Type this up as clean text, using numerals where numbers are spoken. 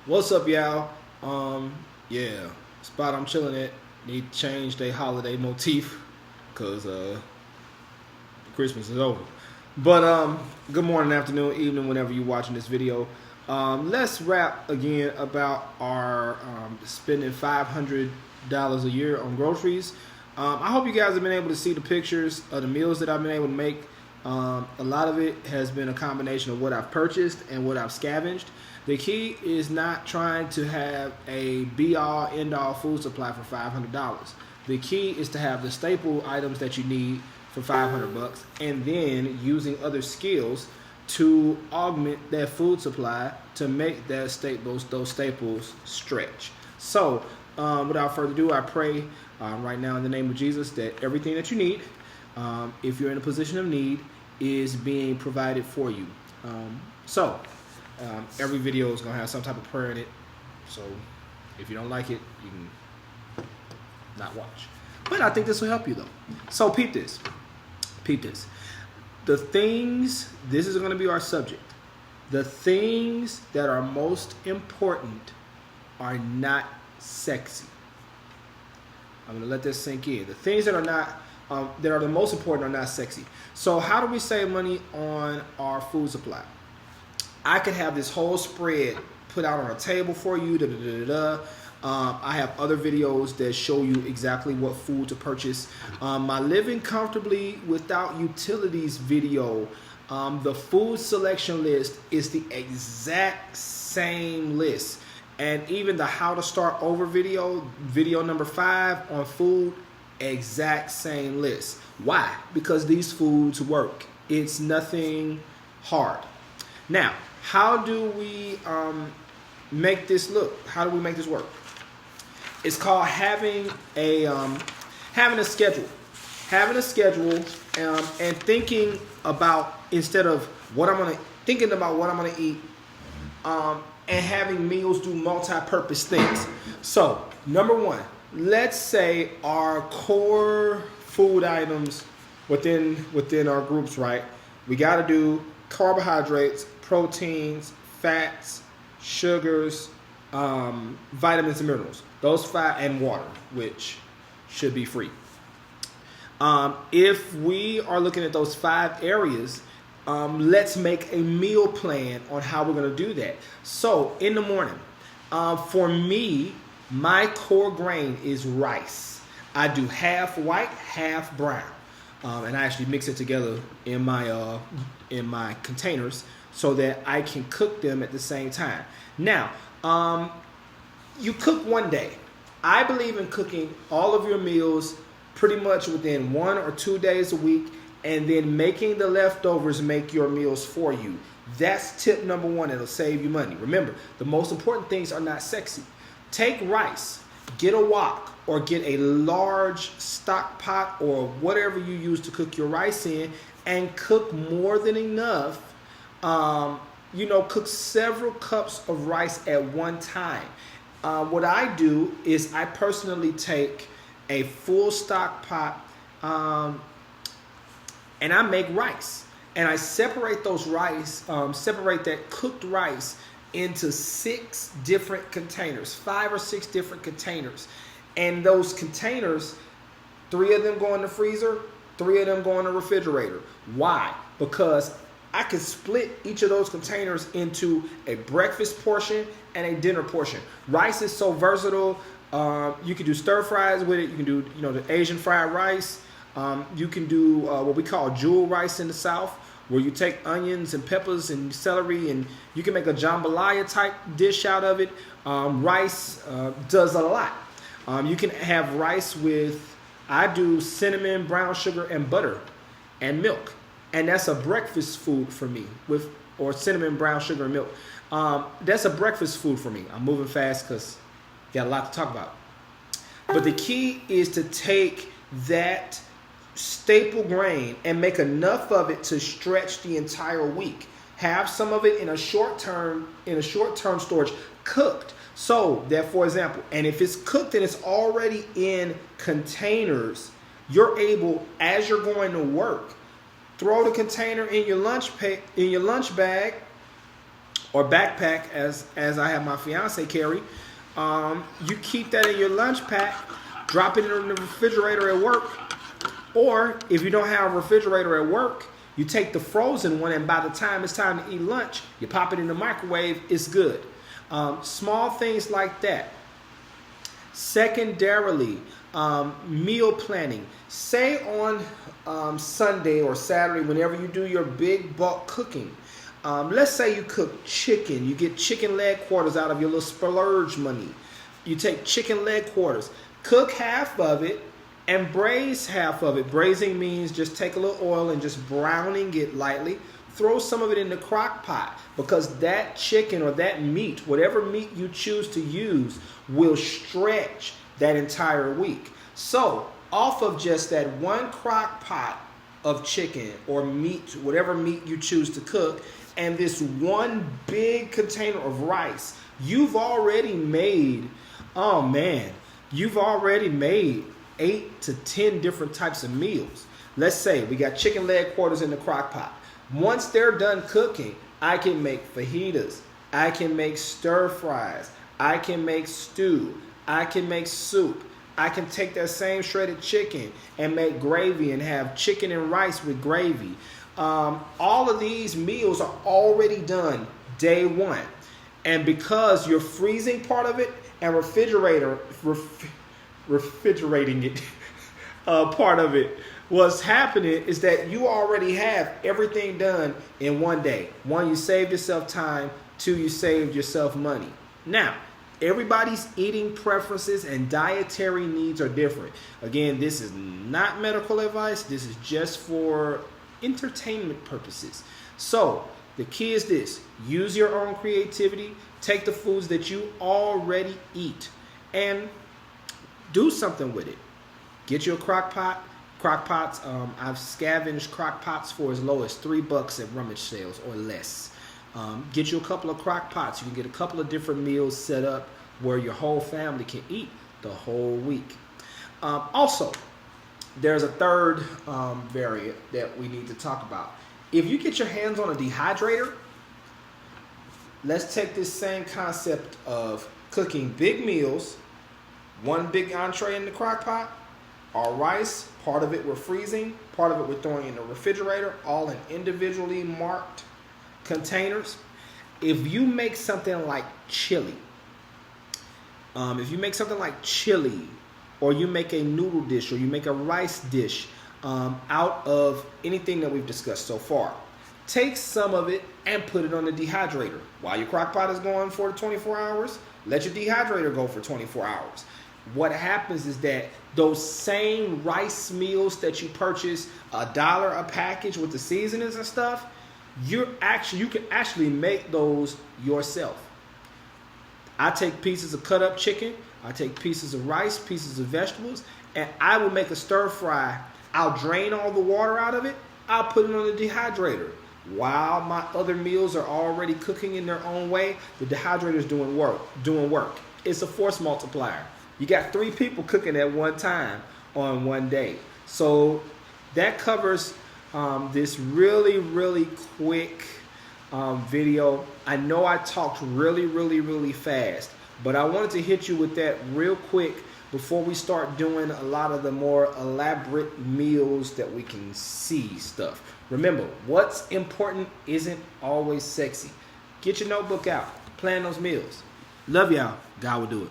What's up, y'all? Yeah, spot I'm chilling at. Need to change their holiday motif because Christmas is over. But good morning, afternoon, evening, whenever you're watching this video. Let's rap again about our spending $500 a year on groceries. I hope you guys have been able to see the pictures of the meals that I've been able to make. A lot of it has been a combination of what I've purchased and what I've scavenged. The key is not trying to have a be-all, end-all food supply for $500. The key is to have the staple items that you need for $500, and then using other skills to augment that food supply to make those staples stretch. So, without further ado, I pray right now in the name of Jesus that everything that you need, if you're in a position of need, is being provided for you. Every video is going to have some type of prayer in it. So if you don't like it, you can not watch. But I think this will help you though. So peep this. The things, this is going to be our subject. The things that are most important are not sexy. I'm going to let this sink in. The things that are not that are the most important are not sexy. So how do we save money on our food supply? I could have this whole spread put out on a table for you. I have other videos that show you exactly what food to purchase. My Living Comfortably Without Utilities video, the food selection list is the exact same list. And even the How to Start Over video number 5 on food, exact same list. Why? Because these foods work. It's nothing hard. Now, how do we make this look? How do we make this work? It's called having a schedule. Having a schedule and thinking about, instead of thinking about what I'm gonna eat, and having meals do multi-purpose things. So, number one, let's say our core food items within our groups, right? We got to do carbohydrates, proteins, fats, sugars, vitamins and minerals. Those 5, and water, which should be free. If we are looking at those 5 areas, let's make a meal plan on how we're going to do that. So in the morning, for me, my core grain is rice. I do half white, half brown. And I actually mix it together in my containers so that I can cook them at the same time. Now, you cook one day. I believe in cooking all of your meals pretty much within 1 or 2 days a week, and then making the leftovers make your meals for you. That's tip number 1. It'll save you money. Remember, the most important things are not sexy. Take rice, get a wok, or get a large stock pot or whatever you use to cook your rice in, and cook more than enough. Cook several cups of rice at one time. What I do is I personally take a full stock pot and I make rice. And I separate separate that cooked rice into 6 different containers, 5 or 6 different containers. And those containers, 3 of them go in the freezer, 3 of them go in the refrigerator. Why? Because I can split each of those containers into a breakfast portion and a dinner portion. Rice is so versatile. You can do stir fries with it. You can do, the Asian fried rice. You can do what we call jewel rice in the South, where you take onions and peppers and celery, and you can make a jambalaya type dish out of it. Rice does a lot. You can have rice with, I do cinnamon, brown sugar, and butter and milk. And that's a breakfast food for me, or cinnamon, brown sugar, and milk. That's a breakfast food for me. I'm moving fast because got a lot to talk about. But the key is to take that staple grain and make enough of it to stretch the entire week. Have some of it in a short-term storage, cooked. So that, for example, and if it's cooked and it's already in containers, you're able, as you're going to work, throw the container in your lunch bag, or backpack, as I have my fiance carry. You keep that in your lunch pack, drop it in the refrigerator at work, or if you don't have a refrigerator at work, you take the frozen one, and by the time it's time to eat lunch, you pop it in the microwave, it's good. Small things like that. Secondarily, meal planning. Say on Sunday or Saturday, whenever you do your big bulk cooking, let's say you cook chicken. You get chicken leg quarters out of your little splurge money. You take chicken leg quarters, cook half of it, and braise half of it. Braising means just take a little oil and just browning it lightly. Throw some of it in the crock pot, because that chicken or that meat, whatever meat you choose to use, will stretch that entire week. So off of just that one crock pot of chicken or meat, whatever meat you choose to cook, and this one big container of rice, you've already made, you've already made 8 to 10 different types of meals. Let's say we got chicken leg quarters in the crock pot. Once they're done cooking, I can make fajitas, I can make stir fries, I can make stew, I can make soup. I can take that same shredded chicken and make gravy and have chicken and rice with gravy. All of these meals are already done day one. And because you're freezing part of it and refrigerating it, part of it, what's happening is that you already have everything done in one day. One, you saved yourself time. Two, you saved yourself money. Now, everybody's eating preferences and dietary needs are different. Again, this is not medical advice. This is just for entertainment purposes. So the key is this: use your own creativity. Take the foods that you already eat and do something with it. Get you a crock pot. Crock pots, I've scavenged crock pots for as low as $3 at rummage sales or less. Get you a couple of crock pots. You can get a couple of different meals set up where your whole family can eat the whole week. Also, there's a third variant that we need to talk about. If you get your hands on a dehydrator, let's take this same concept of cooking big meals, one big entree in the crock pot, our rice, part of it we're freezing, part of it we're throwing in the refrigerator, all in individually marked containers. If you make something like chili, or you make a noodle dish, or you make a rice dish out of anything that we've discussed so far, take some of it and put it on the dehydrator. While your crock pot is going for 24 hours, let your dehydrator go for 24 hours. What happens is that those same rice meals that you purchase $1 a package with the seasonings and stuff, you can actually make those yourself. I take pieces of cut up chicken, I take pieces of rice, pieces of vegetables, and I will make a stir fry. I'll drain all the water out of it. I'll put it on the dehydrator. While my other meals are already cooking in their own way, the dehydrator is doing work. It's a force multiplier. You got 3 people cooking at one time on one day. So that covers this really, really quick video. I know I talked really, really, really fast, but I wanted to hit you with that real quick before we start doing a lot of the more elaborate meals that we can see stuff. Remember, what's important isn't always sexy. Get your notebook out. Plan those meals. Love y'all. God will do it.